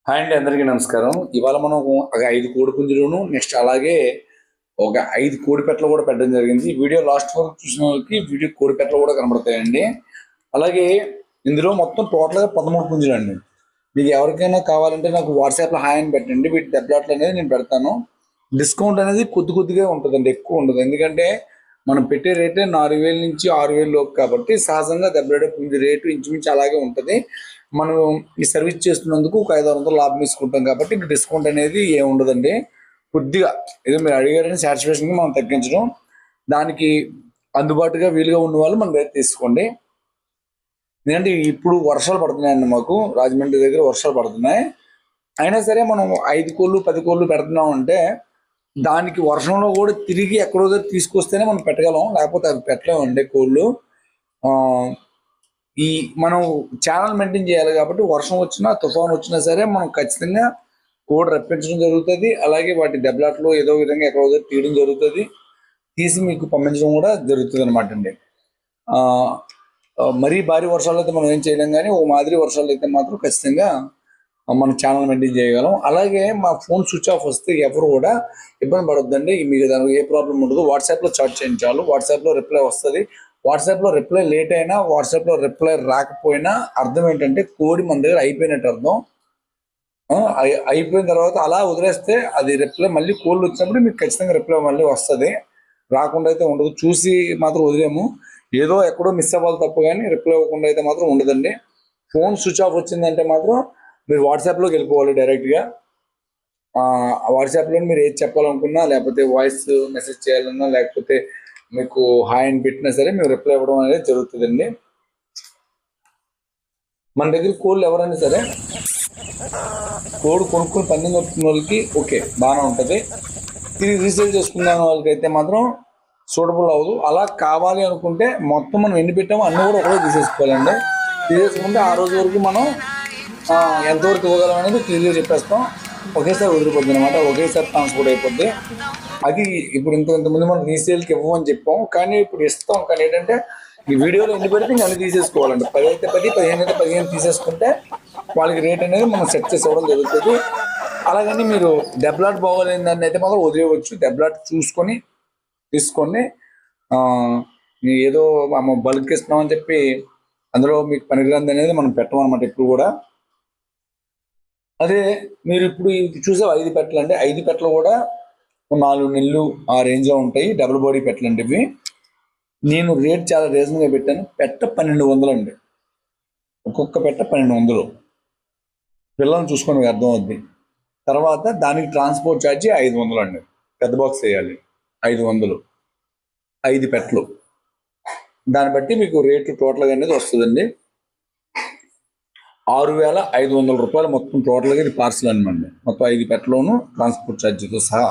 Hi అండి, అందరికీ నమస్కారం. ఇవాళ మనం ఒక 5 కోడి పుంజులను నెక్స్ట్ అలాగే ఒక 5 కోడి పెట్టలు కూడా పెట్టడం జరిగింది. వీడియో లాస్ట్ వరకు చూసిన వాళ్ళకి వీడియో కోడి పెట్టలు కూడా కనబడతాయండి. అలాగే ఇందులో మొత్తం టోటల్గా 13 పుంజులు అండి. మీకు ఎవరికైనా కావాలంటే నాకు వాట్సాప్లో హాయ్ అని పెట్టండి. వీటి దెబ్బలాట్లు అనేది నేను పెడతాను. డిస్కౌంట్ అనేది కొద్దిగా ఉంటుందండి, ఎక్కువ ఉండదు. ఎందుకంటే మనం పెట్టే రేటే 4,000 నుంచి 6,000 లోపు కాబట్టి సహజంగా దెబ్బలాడే పుంజు రేటు ఇంచుమించు అలాగే ఉంటుంది. మనం ఈ సర్వీస్ చేస్తున్నందుకు ఒక 500 లాభం తీసుకుంటాం కాబట్టి ఇంక డిస్కౌంట్ అనేది ఏమి ఉండదండి. కొద్దిగా ఏదో మీరు అడిగారని సాటిస్ఫాక్షన్గా మనం తగ్గించడం, దానికి అందుబాటుగా వీలుగా ఉన్న వాళ్ళు మన దగ్గర తీసుకోండి. ఎందుకంటే ఇప్పుడు వర్షాలు పడుతున్నాయండి, మాకు రాజమండ్రి దగ్గర వర్షాలు పడుతున్నాయి. అయినా సరే మనం 5 కోళ్ళు 10 కోళ్ళు పెడుతున్నాం అంటే దానికి వర్షంలో కూడా తిరిగి ఎక్కడో తీసుకొస్తేనే మనం పెట్టగలం, లేకపోతే అవి పెట్టలేమండి కోళ్ళు. ఈ మనం ఛానల్ మెయింటైన్ చేయాలి కాబట్టి వర్షం వచ్చినా తుఫాన్ వచ్చినా సరే మనం ఖచ్చితంగా కోడి రప్పించడం జరుగుతుంది. అలాగే వాటి దెబ్బలాట్లు ఏదో విధంగా ఎక్కడో తీయడం జరుగుతుంది, తీసి మీకు పంపించడం కూడా జరుగుతుంది అనమాట అండి. మరీ భారీ వర్షాలు అయితే మనం ఏం చేయలేం, కానీ ఓ మాదిరి వర్షాలు అయితే మాత్రం ఖచ్చితంగా మన ఛానల్ మెయింటైన్ చేయగలం. అలాగే మా ఫోన్ స్విచ్ ఆఫ్ వస్తే ఎవరు కూడా ఇబ్బంది పడొద్దండి. మీకు దానికి ఏ ప్రాబ్లం ఉండదు. వాట్సాప్లో చాట్ చేయించాలి, వాట్సాప్లో రిప్లై వస్తుంది. వాట్సాప్లో రిప్లై లేట్ అయినా, వాట్సాప్లో రిప్లై రాకపోయినా అర్థం ఏంటంటే కోడి మన దగ్గర అయిపోయినట్టు అర్థం. అయిపోయిన తర్వాత అలా వదిలేస్తే అది రిప్లై మళ్ళీ కోళ్ళు వచ్చినప్పుడు మీకు ఖచ్చితంగా రిప్లై మళ్ళీ వస్తుంది, రాకుండా అయితే ఉండదు. చూసి మాత్రం వదిలేము, ఏదో ఎక్కడో మిస్ అవ్వాలి తప్పు, కానీ రిప్లై ఇవ్వకుండా అయితే మాత్రం ఉండదండి. ఫోన్ స్విచ్ ఆఫ్ వచ్చిందంటే మాత్రం మీరు వాట్సాప్లోకి వెళ్ళిపోవాలి డైరెక్ట్గా. వాట్సాప్లో మీరు ఏది చెప్పాలనుకున్నా, లేకపోతే వాయిస్ మెసేజ్ చేయాలన్నా, లేకపోతే మీకు హాయ్ అని పెట్టినా సరే మీరు రిప్లై ఇవ్వడం అనేది జరుగుతుందండి. మన దగ్గర కోళ్ళు ఎవరైనా సరే కోడి కొనుక్కొని పందెం కట్టుకున్న వాళ్ళకి ఓకే బాగానే ఉంటుంది. తిరిగి రీసేల్ చేసుకున్న వాళ్ళకి అయితే మాత్రం సూటబుల్ అవ్వదు. అలా కావాలి అనుకుంటే మొత్తం మనం ఎన్ని పెట్టామో అన్నీ కూడా ఒకరోజు తీసేసుకోవాలండి. తీసేసుకుంటే ఆ రోజు వరకు మనం ఎంతవరకు ఇవ్వగలం అనేది క్లియర్గా చెప్పేస్తాం. ఒకేసారి వదిలిపోద్ది అనమాట, ఒకేసారి ట్రాన్స్పోర్ట్ అయిపోద్ది. అది ఇప్పుడు ఇంతకుముందు మనం రీసేల్కి ఇవ్వమని చెప్పాం, కానీ ఇప్పుడు ఇస్తాం. కానీ ఏంటంటే ఈ వీడియోలో ఎన్ని పెడితే ఇంకా అన్ని తీసేసుకోవాలండి. 10 అయితే 10, 15 అయితే 15 తీసేసుకుంటే వాళ్ళకి రేట్ అనేది మనం సెట్ చేసి ఇవ్వడం జరుగుతుంది. అలాగని మీరు దెబ్బలాట్ బాగోలేని దాన్ని అయితే మాత్రం వదిలేయవచ్చు. దెబ్బలాట్ చూసుకొని తీసుకోండి. ఏదో బల్క్ ఇస్తున్నామని చెప్పి అందులో మీకు పనికిరాంది అనేది మనం పెట్టమన్నమాట ఇప్పుడు కూడా. అదే మీరు ఇప్పుడు చూసే 5 పెట్టలు అండి. 5 పెట్టలు కూడా 4 నెలలు ఆ రేంజ్లో ఉంటాయి. డబుల్ బాడీ పెట్టలు అండి ఇవి. నేను రేట్ చాలా రీజనల్గా పెట్టాను. పెట్ట 1200 అండి, ఒక్కొక్క పెట్ట 1200. పిల్లల్ని చూసుకొని మీకు అర్థం అవుద్ది. తర్వాత దానికి ట్రాన్స్పోర్ట్ ఛార్జీ 500 అండి. పెద్ద బాక్స్ వేయాలి 500, 5 పెట్టలు. దాన్ని బట్టి మీకు రేటు టోటల్గా అనేది వస్తుందండి. 6,500 రూపాయలు మొత్తం టోటల్గా ఇది పార్సల్ అనమాట. మొత్తం 5 పెట్టలోను ట్రాన్స్పోర్ట్ ఛార్జీతో సహా.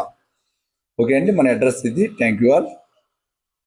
ఓకే అండి, మన అడ్రస్ ఇది. Thank you all.